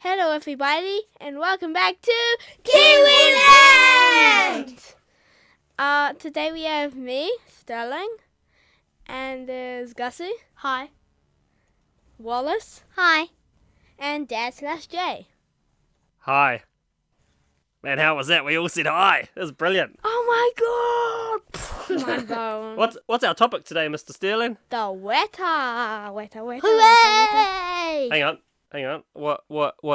Hello everybody and welcome back to Kiwiland! Today we have me, Sterling, and there's Gussie. Hi. Wallace. Hi. And Dad/Jay. Hi. Man, how was that? We all said hi. It was brilliant. Oh my god! Mind blown. What's our topic today, Mr. Sterling? The Weta. Weta. Hooray! Hang on. What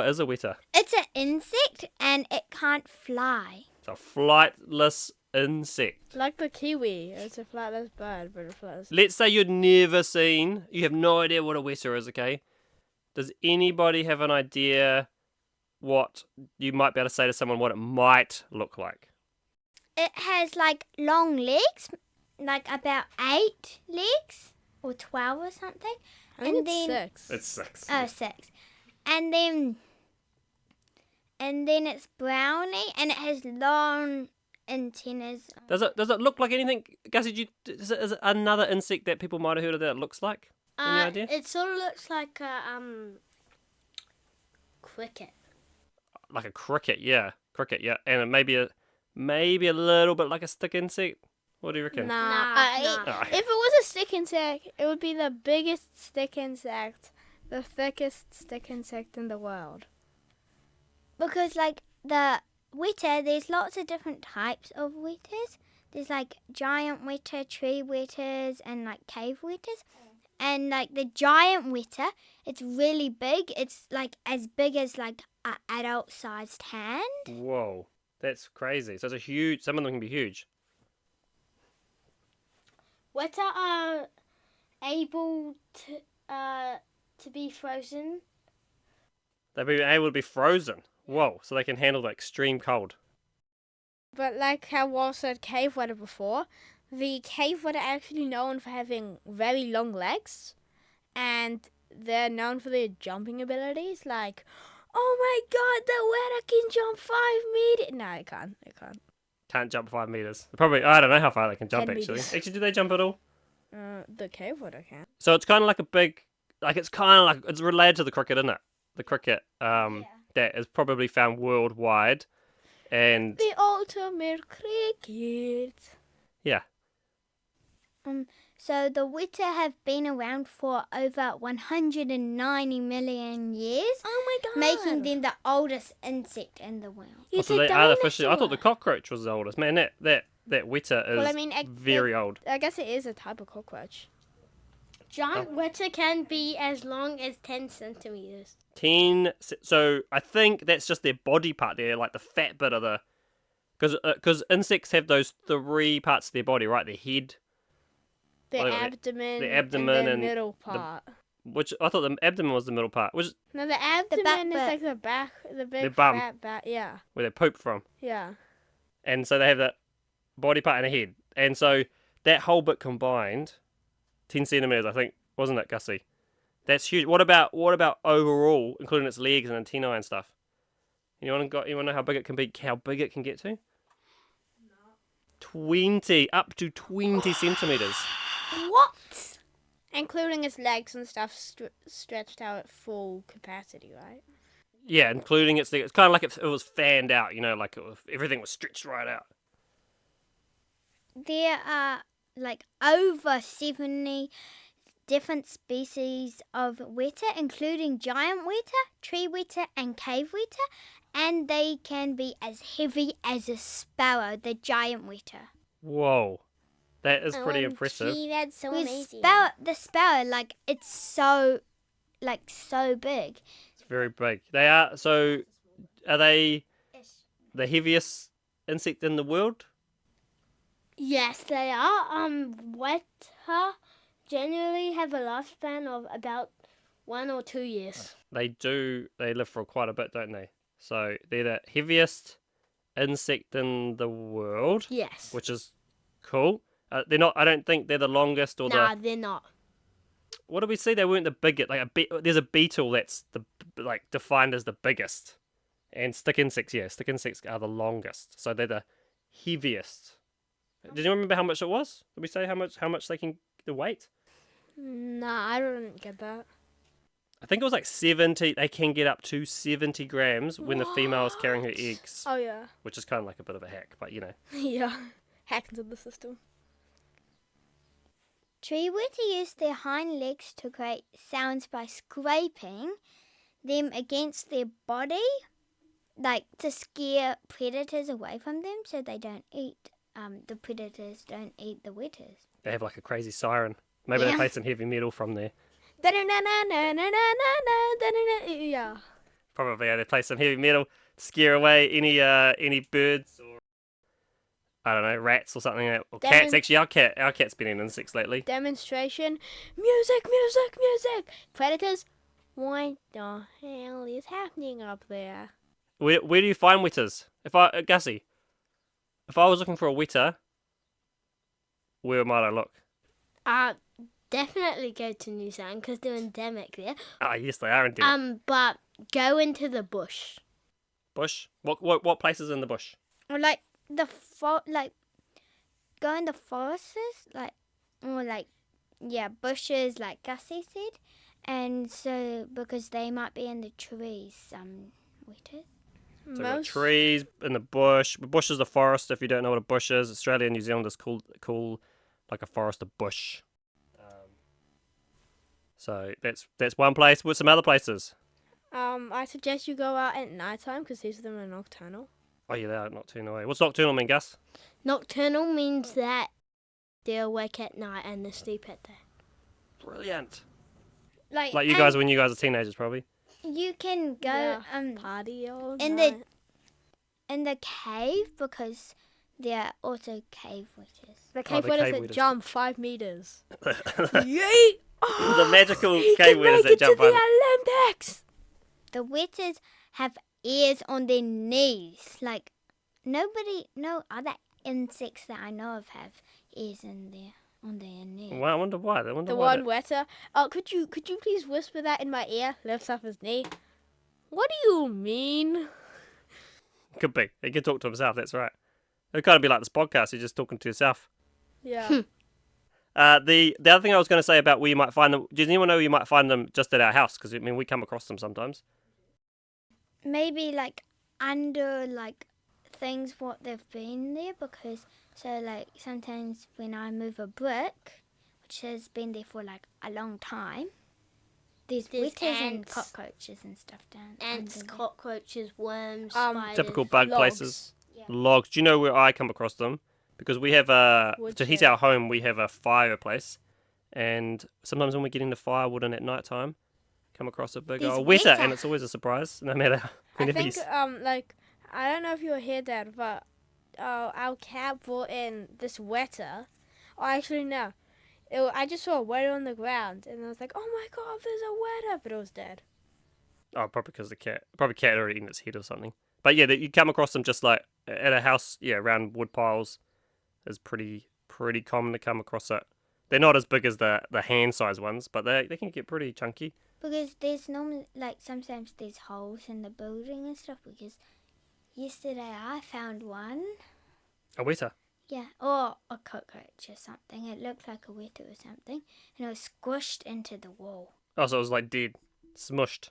is a weta? It's an insect and it can't fly. It's a flightless insect. Like the kiwi. It's a flightless bird, but it's flightless. Let's say you have no idea what a weta is, okay? Does anybody have an idea what you might be able to say to someone what it might look like? It has long legs, about 8 legs or 12 or something. I think it's 6. It's 6. Oh, 6. And then it's browny and it has long antennas. Does it look like anything? Gussie, is it another insect that people might have heard of that it looks like? Any idea? It sort of looks like a cricket. Like a cricket, yeah. And it maybe a little bit like a stick insect. What do you reckon? Nah. If it was a stick insect, it would be the biggest stick insect, the thickest stick insect in the world. Because the weta, there's lots of different types of wetas. There's giant weta, tree wetas, and cave wetas. And the giant weta, it's really big. It's as big as an adult-sized hand. Whoa, that's crazy. So it's some of them can be huge. Weta are able to be frozen. They'll be able to be frozen. Whoa, so they can handle the extreme cold. But like how Wall said cave weta before, the cave weta are actually known for having very long legs, and they're known for their jumping abilities. Like, oh my god, the weta can jump 5 meters. No, it can't. Can't jump 5 meters. Probably, I don't know how far they can jump 10 actually. meters. Actually, do they jump at all? The cave weta can. So it's kind of like a big, it's related to the cricket, isn't it? The cricket, that is probably found worldwide, and The ultimate cricket. yeah. So the weta have been around for over 190 million years, Oh my god. making them the oldest insect in the world. It's So a they are officially. I thought the dinosaur. cockroach was the oldest. Man, that weta is Well, I mean, very old. I guess it is a type of cockroach. Giant weta can be as long as 10 centimeters. 10. So I think that's just their body part there, like the fat bit of the. Because insects have those 3 parts of their body, right? Their head, The Well, abdomen, the abdomen and the and middle part. which I thought the abdomen was the middle part, which is No, the abdomen is bit. like the back, the big The bum. fat back. Yeah, where they poop from. yeah. And so they have that body part and a head. And so that whole bit combined, 10 centimeters, I think, wasn't it, Gussie? That's huge. What about overall, including its legs and antennae and stuff? You want to know how big it can be? How big it can get to? No. Up to 20 centimeters. What? Including its legs and stuff stretched out at full capacity, right? Yeah, including its. It's kind of like it was fanned out. Everything was stretched right out. There are over 70 different species of weta, including giant weta, tree weta, and cave weta, and they can be as heavy as a sparrow, the giant weta. Whoa, that is pretty impressive. Gee, that's so amazing. The sparrow, it's so big. It's very big. They are. So, are they the heaviest insect in the world? Yes, they are. Weta generally have a lifespan of about 1 or 2 years. They do. They live for quite a bit, don't they? So they're the heaviest insect in the world, Yes. which is cool. They're not. I don't think they're the longest or Nah, they're not. What did we see? They weren't the biggest. There's a beetle that's defined as the biggest, and stick insects. Yeah, stick insects are the longest. So they're the heaviest. Did you remember how much it was? Did we say how much they can the weight? Nah, I don't get that. I think it was like 70. They can get up to 70 grams when the female is carrying her eggs, Oh yeah. which is kind of like a bit of a hack, but you know. Yeah. Hack into the system. Tree weta use their hind legs to create sounds by scraping them against their body, like to scare predators away from them so they don't eat, the predators don't eat the wetas. They have like a crazy siren. Maybe they Yeah. play some heavy metal from there. Yeah. Probably they play some heavy metal to scare away any birds or I don't know, rats or something. Or cats. Actually, our cat's been in insects lately. Demonstration. Music, music, music. Predators. What the hell is happening up there? Where do you find wetas? Gussie, if I was looking for a weta, where might I look? Definitely go to New Zealand because they're endemic there. Ah, yes, they are indeed. But go into the bush. Bush? What places in the bush? Or like go in the forests, bushes, like Gussie said, and so because they might be in the trees, wetas. So we've got trees in the bush. Bush is the forest. If you don't know what a bush is, Australia and New Zealand is called like a forest of bush. So that's one place. What's some other places? I suggest you go out at night time because these of them are nocturnal. Oh yeah, they are nocturnal. What's nocturnal mean, Gus? Nocturnal means that they're awake at night and they sleep at day. Brilliant. Like you guys when you guys are teenagers, probably. You can go Party all in night. in the cave because they're also cave witches. The cave the wetas cave that wetas. jump 5 meters. The Yay! magical He cave can wetas make that it to jump the on. Olympics. The witches have ears on their knees. Like no other insects that I know of have ears on their knees. Well, I wonder why. The why one weta. Oh, could you please whisper that in my ear? Lifts up his knee. What do you mean? Could be. He can talk to himself. That's right. It would kind of be like this podcast. You're just talking to yourself. Yeah. The other thing I was going to say about where you might find them. Does anyone know where you might find them just at our house? Because I mean, we come across them sometimes. Maybe like under like things what they've been there because so like sometimes when I move a brick which has been there for like a long time, there's witches and ants. cockroaches and stuff down. Ants, under there. cockroaches, worms, Um, spiders. Typical bug Logs. places. Logs. Do you know where I come across them? Because we have to heat Woodshed. our home, we have a fireplace, and sometimes when we're getting the firewood in at night time, come across a big There's old weta, weta. and it's always a surprise, no matter I whenever think you. I don't know if you were here, Dad, but our cat brought in this weta. Oh, actually no. I just saw a weta on the ground, and I was like, "Oh my God, there's a weta!" But it was dead. Oh, probably because the cat had already eaten its head or something. But yeah, you come across them just like at a house, around wood piles. Is pretty common to come across it. They're not as big as the hand-sized ones, but they can get pretty chunky. Because there's normally like sometimes there's holes in the building and stuff because yesterday I found one. A weta. Yeah, or a cockroach or something. It looked like a weta or something, and it was squished into the wall. Oh, so it was like dead, smushed.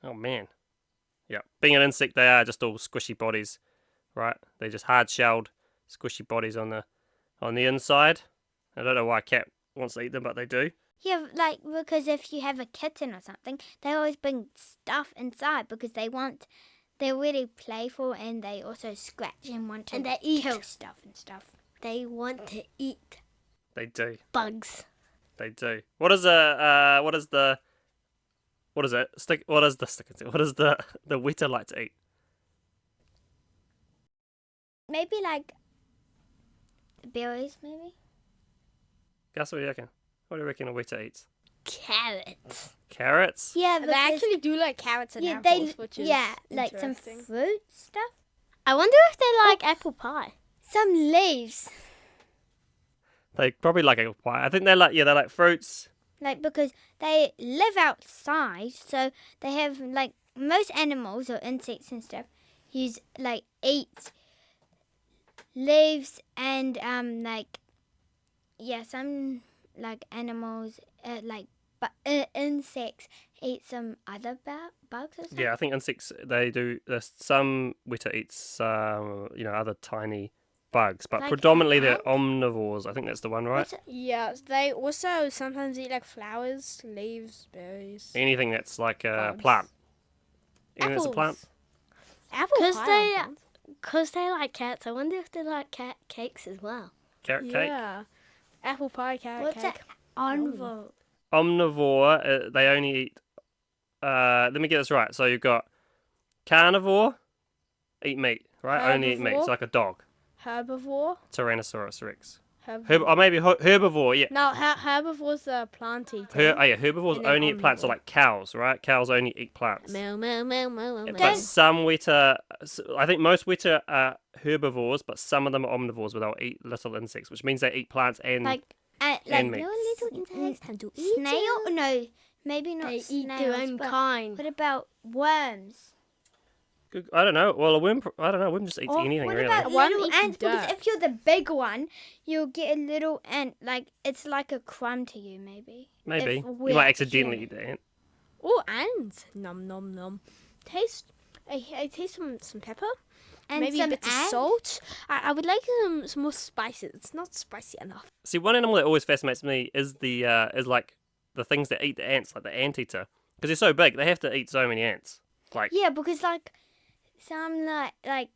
Oh man. Yeah, being an insect, they are just all squishy bodies, right? They're just hard-shelled, squishy bodies on the inside. I don't know why a cat wants to eat them, but they do. Yeah, like because if you have a kitten or something, they always bring stuff inside because they're really playful and they also scratch and want to And they eat. kill stuff and stuff. They want to eat They do. bugs. They do. What is the weta like to eat? Maybe like berries, maybe. Gus, what do you reckon? What do you reckon a weta eats? Carrots. Carrots? Yeah, They actually do like carrots and yeah, apples, which is like some interesting. fruit stuff, I wonder if they like apple pie. some leaves. They probably like apple pie. I think they like fruits. Like because they live outside, so they have like most animals or insects and stuff eat leaves and some like animals insects eat some other bugs or something? Yeah, I think insects, they do, some weta eats, other tiny bugs, but Like predominantly they're ants? omnivores. I think that's the one, right? What's it? Yeah, they also sometimes eat like flowers, leaves, berries, Anything that's like a bugs. plant. Anything that's a plant. Apples. Apple 'Cause pie they- are plants. Because they like cats, I wonder if they like cat cakes as well. Carrot cake. Yeah. Apple pie, carrot What's cake. Onvo? Omnivore, they only eat, let me get this right. So you've got carnivore, eat meat, right? Only eat meat. Herbivore. It's like a dog. Herbivore. Tyrannosaurus rex. Herbivore. Maybe herbivore, yeah. No, herbivore's a plant eater. Herbivores And then only eat plants, so omnivore. like cows, right? Cows only eat plants. Meow, meow, meow, meow, meow, But meow. some weta, I think most weta are herbivores, but some of them are omnivores where they'll eat little insects, which means they eat plants and Like and meat. No little insects tend to eat snail? you. No, maybe not They snails. eat their own but kind. what about worms? I don't know. Well, a worm, I don't know. A worm just eats Or anything, what really. about A worm little eats ants? Because dirt. if you're the big one, you'll get a little ant. Like it's like a crumb to you, maybe. Maybe. if You we're might accidentally eat human. the ant. Oh, ants. Nom nom nom. Taste. I taste some pepper. And Maybe some a bit of ants. salt. I would like some more spices. It's not spicy enough. See, one animal that always fascinates me is is like the things that eat the ants, like the anteater, because they're so big. They have to eat so many ants. Like, Yeah, because like some like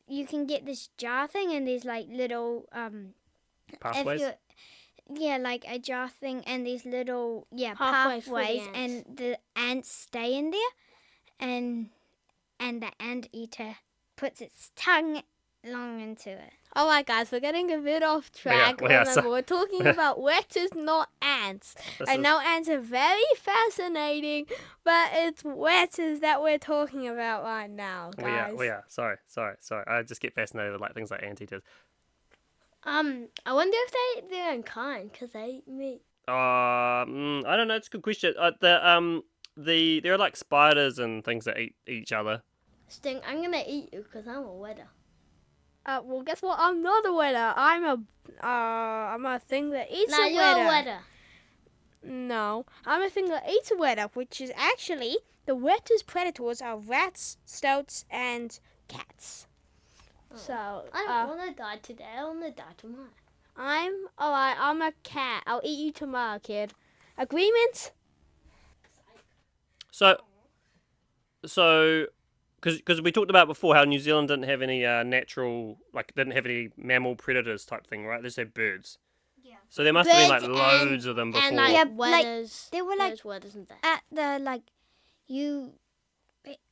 you can get this jar thing and there's like little pathways. if you like a jar thing and these little Pathways for the pathways ants. and the ants stay in there and the anteater puts its tongue long into it. All right, guys, we're getting a bit off track. we are, Remember, so- we're talking about wetters, not ants. This I is- know ants are very fascinating, but it's wetters that we're talking about right now, guys. We are. Sorry. I just get fascinated with like things like anteaters. I wonder if they eat their own kind because they eat meat. I don't know. It's a good question. There are like spiders and things that eat each other. Sting, I'm gonna eat you because I'm a wetter. Well, guess what? I'm not a wetter. I'm a thing that eats Nah, a you're wetter. a wetter. No, I'm a thing that eats a wetter, which is actually the wetters' predators are rats, stoats, and cats. So, I don't want to die today. I want to die tomorrow. I'm alright. I'm a cat. I'll eat you tomorrow, kid. Agreement? So, because we talked about before how New Zealand didn't have any didn't have any mammal predators type thing, right? They just had birds. Yeah. So there must have been like Birds loads of them before. And like Yeah, wetters. they were like There's wetters and that. at the like you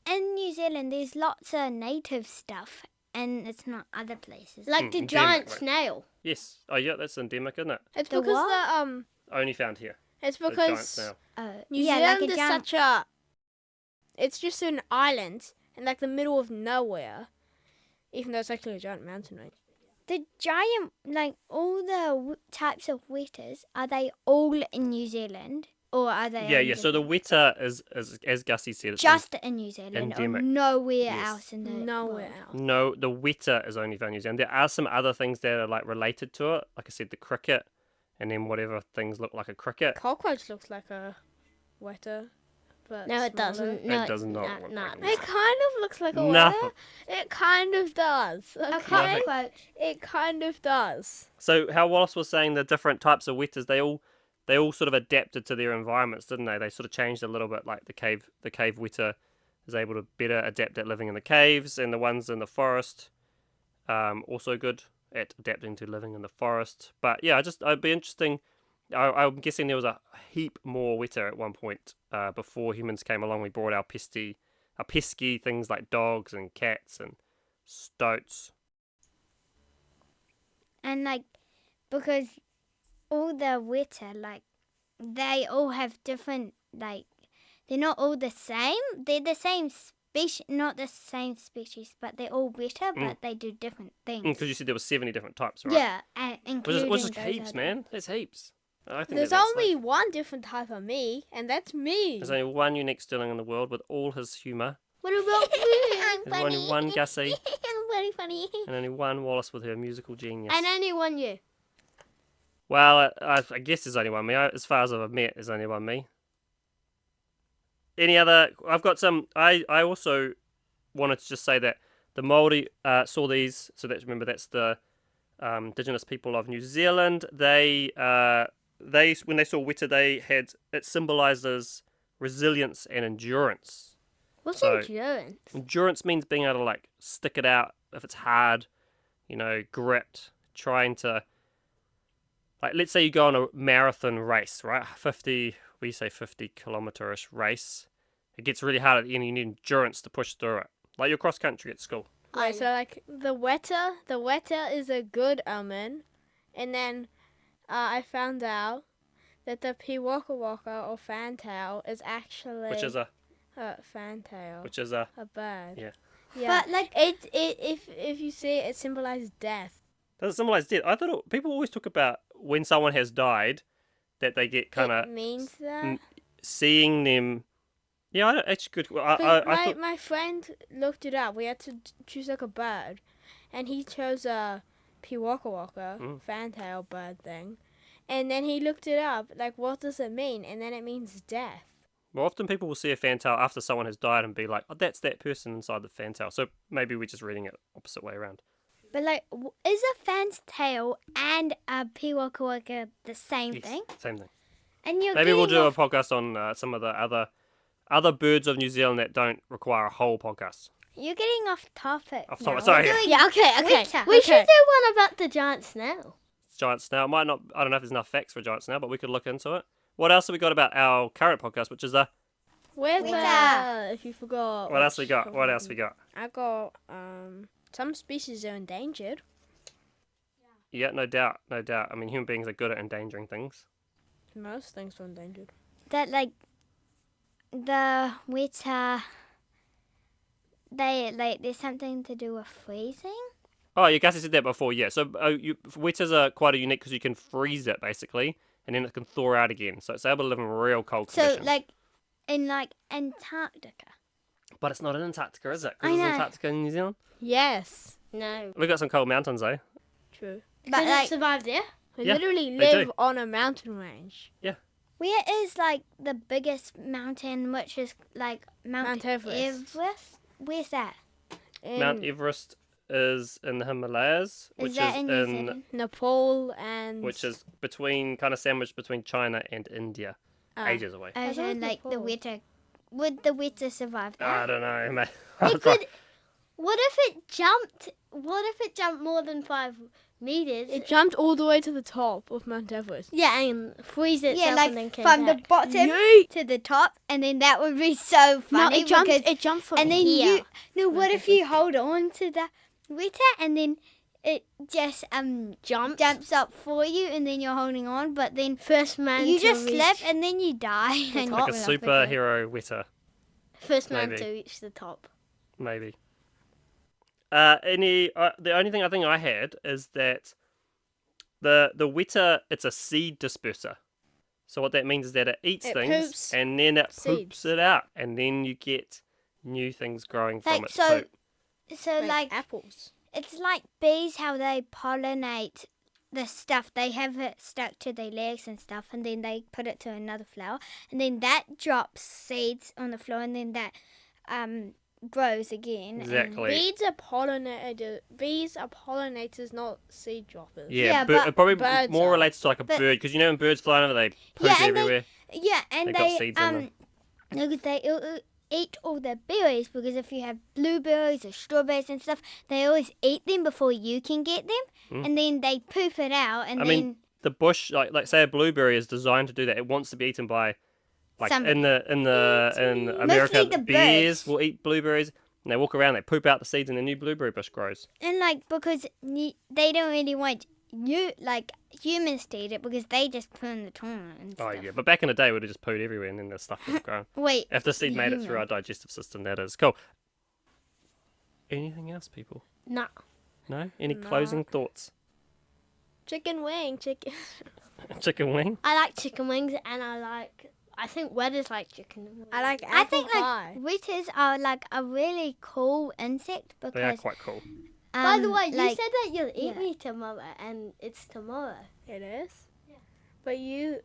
in New Zealand there's lots of native stuff and it's not other places. Like the endemic, giant right? snail. Yes. Oh yeah, that's endemic, isn't it? It's The because what? Only found here. it's The giant because snail. New yeah, Zealand like a is giant such a. It's just an island in like the middle of nowhere, even though it's actually a giant mountain range. the giant like all the types of wetters are they all in New Zealand or are they Yeah. So the weta is as Gussie said. It's just in New Zealand endemic. or nowhere Yes. else in the Nowhere world? else. No, the weta is only found in New Zealand. There are some other things that are like related to it. Like I said, the cricket, and then whatever things look like a cricket. Cockroach looks like a wetter, but No, it smaller. doesn't. It No, does not look nah, like nah. It kind of looks like a Nothing. wetter. It kind of does. A Okay. cockroach. It kind of does. So how Wallace was saying, the different types of wetas, they all sort of adapted to their environments, didn't they? They sort of changed a little bit. Like the cave weta is able to better adapt at living in the caves, and the ones in the forest, also good at adapting to living in the forest. But yeah, I'd be interesting. I'm guessing there was a heap more weta at one point before humans came along. We brought our pesky things like dogs and cats and stoats. And like because all the weta like they all have different like they're not all the same. They're the same species, not the same species, but they're all weta, but they do different things. Because you said there were 70 different types, right? Yeah, including Which is those heaps, other- man. That's heaps. I think There's that's only like, one different type of me, and that's me. there's only one unique Sterling in the world with all his humour. What about me? There's only one Gussie I'm very funny. and only one Wallace with her musical genius. And only one you. Well, I guess there's only one me. As far as I've met, there's only one me. Any other? I've got some. I also wanted to just say that the Maori saw these. So that's the Indigenous people of New Zealand. They when they saw weta, they had it symbolizes resilience and endurance. What's So- endurance? Endurance means being able to like stick it out if it's hard, grit, trying to like let's say you go on a marathon race, right? 50 kilometer-ish race. It gets really hard at the end, you need endurance to push through it. Like your cross country at school. Right, so like the weta is a good omen, and then I found out that the Piwaka Waka or fantail is actually Which is a fantail, a bird. Yeah. Yeah. But like, It if you see it, it symbolizes death. does it symbolize death? I thought people always talk about when someone has died that they get kind It of means that. mm, seeing them. Yeah, I don't, actually good. I 'Cause thought my friend looked it up. We had to choose like a bird, and he chose a Piwaka Waka fantail bird thing, and then he looked it up. Like, what does it mean? And then it means death. well, often people will see a fantail after someone has died and be like, "Oh, that's that person inside the fantail." So maybe we're just reading it opposite way around. but like, is a fan's tail and a Piwaka Waka the same Yes, thing? same thing. And you're Maybe we'll getting do off- a podcast on some of the other birds of New Zealand that don't require a whole podcast. You're getting off topic. Off now. topic, sorry, We're yeah. doing Yeah, okay. Weta. We should do one about the giant snail. Giant snail might not. I don't know if there's enough facts for a giant snail, but we could look into it. What else have we got about our current podcast, which is the? Weta. If you forgot. What else we got? What else we got? I got some species are endangered. Yeah, no doubt, no doubt. I mean, human beings are good at endangering things. Most things are endangered. That like the Weta. They like there's something to do with freezing. Oh, yeah, Gussie said that before. Yeah, so wetas are quite unique because you can freeze it basically, and then it can thaw out again. So it's able to live in real cold So conditions. like in like Antarctica. But it's not in Antarctica, is it? I Because know. it's Antarctica in New Zealand. Yes. No. We've got some cold mountains, eh? True. But Can like it survive there? We Yeah, literally they live do. on a mountain range. where is like the biggest mountain, which is like Mount Everest. Where's that? Mount Everest is in the Himalayas, Is which that is in New Zealand? Nepal and which is kind of sandwiched between China and India, ages away. Oh, I so thought like the Nepal. Weta. Would the Weta survive I that? don't know, mate. It could. What if it jumped? What if it jumped more than 5 meters? it jumped all the way to the top of Mount Everest. Yeah, and freeze itself Yeah, and then like came from the back. bottom to the top, and then that would be so funny No, it jumped. because It jumped from and then here. you no. What if you hold on to the Weta and then it just jumps up for you, and then you're holding on, but then First man you to just reach, slip and then you die. And Like a you fall off again. superhero weta, First man Maybe. to reach the top. maybe. The only thing I think I had is that the weta, it's a seed disperser. So what that means is that it eats It things poops and then it seeds. poops it out, and then you get new things growing from Like, its so- poop. So like apples. it's like bees, how they pollinate the stuff. They have it stuck to their legs and stuff, and then they put it to another flower, and then that drops seeds on the floor, and then that grows again. and- Exactly. Bees are pollinators. Bees are pollinators, not seed droppers. Yeah, Yeah, but but it probably birds more are. relates to like a But- bird, because when birds fly over, they poop Yeah, and they- everywhere. Yeah, and They got seeds in them. no, 'cause they eat all the berries, because if you have blueberries or strawberries and stuff, they always eat them before you can get them, and then they poop it out, and I then mean, the bush, like say a blueberry is designed to do that. It wants to be eaten by, like Somebody. in America, the bears birds. will eat blueberries, and they walk around, they poop out the seeds, and a new blueberry bush grows. and like because they don't really want humans to eat it, because they just put in the toilet and Oh stuff. yeah, but back in the day, we'd have just pooed everywhere, and then the stuff would grow. Wait, If the seed made it through our digestive system, that is cool. Anything else, people? No. No? Any No. closing thoughts? Chicken wing, chicken. Chicken wing? I like chicken wings, and I think Wetta's like chicken wings. I like apple I think pie. like Wetas are like a really cool insect, because They are quite cool. By the way, you like, said that you'll eat yeah. me tomorrow, and it's tomorrow. It is. Yeah. But you.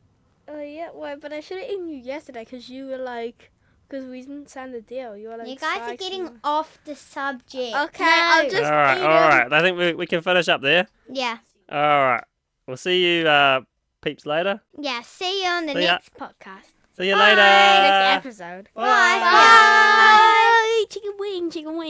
Oh yeah. Well, but I should have eaten you yesterday because you were like Because we didn't sign the deal. You were like, You guys are "Sykes, getting off the subject. Okay, I'll No. just All right, eat all him. right. I think we can finish up there. Yeah. All right. We'll see you peeps later. Yeah. See you on the See ya. next podcast. See you Bye. later. Next episode. Bye. Bye. Chicken wing, chicken wing.